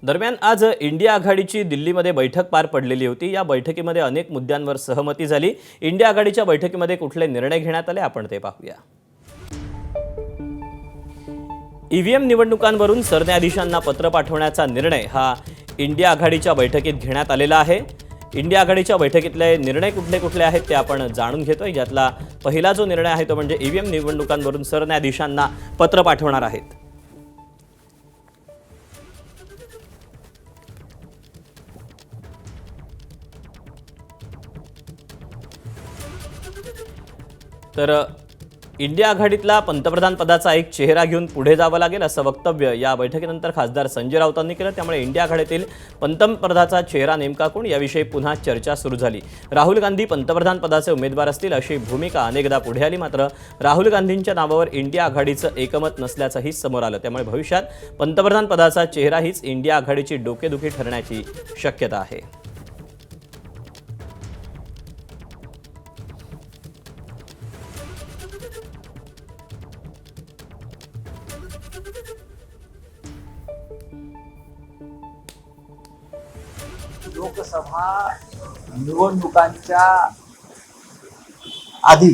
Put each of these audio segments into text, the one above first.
दरम्यान आज इंडिया आघाडीची दिल्लीमध्ये बैठक पार पडलेली होती। या बैठकीमध्ये अनेक मुद्द्यांवर सहमती झाली। इंडिया आघाडीच्या बैठकीमध्ये कुठले निर्णय घेण्यात आले आपण ते पाहूया। ईव्हीएम निवडणुकांवरून सरन्यायाधीशांना पत्र पाठवण्याचा निर्णय हा इंडिया आघाडीच्या बैठकीत घेण्यात आलेला आहे। इंडिया आघाडीच्या बैठकीतले निर्णय कुठले आहेत ते आपण जाणून घेतोय। यातला पहिला जो निर्णय आहे तो म्हणजे ईव्हीएम निवडणुकांवरून सरन्यायाधीशांना पत्र पाठवणार आहेत। तर इंडिया आघाडीतला पंतप्रधान पदाचा एक चेहरा घेऊन पुढे जावं लागेल असं वक्तव्य या बैठकीनंतर खासदार संजय राऊतांनी केलं। त्यामुळे इंडिया आघाडीतील पंतप्रधानाचा चेहरा नेमका कोण याविषयी पुन्हा चर्चा सुरू झाली। राहुल गांधी पंतप्रधान पदाचे उमेदवार असतील अशी भूमिका अनेकदा पुढे आली, मात्र राहुल गांधींच्या नावावर इंडिया आघाडीचं एकमत नसल्याचंही समोर आलं। त्यामुळे भविष्यात पंतप्रधान पदाचा चेहरा हीच इंडिया आघाडीची डोकेदुखी ठरण्याची शक्यता आहे। लोकसभा निवडणुकांच्या आधी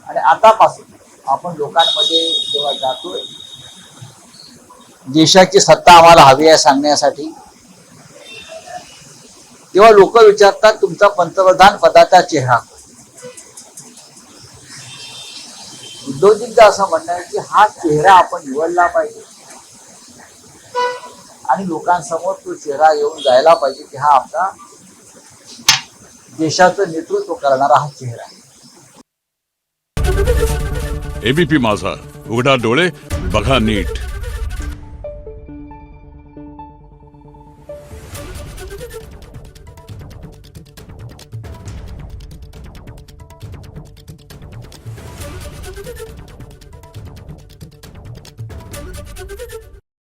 आणि आतापासून आपण लोकांमध्ये जेव्हा जातोय देशाची सत्ता आम्हाला हवी आहे सांगण्यासाठी, तेव्हा लोक विचारतात तुमचा पंतप्रधान पदाचा चेहरा। उद्धवजींचं असं म्हणणं आहे की हा चेहरा आपण निवडला पाहिजे आणि लोकांसमोर तो चेहरा येऊन जायला पाहिजे की हा आपला देशाचं नेतृत्व करणारा हा चेहरा आहे। एबीपी माझा, उघडा डोळे बघा नीट।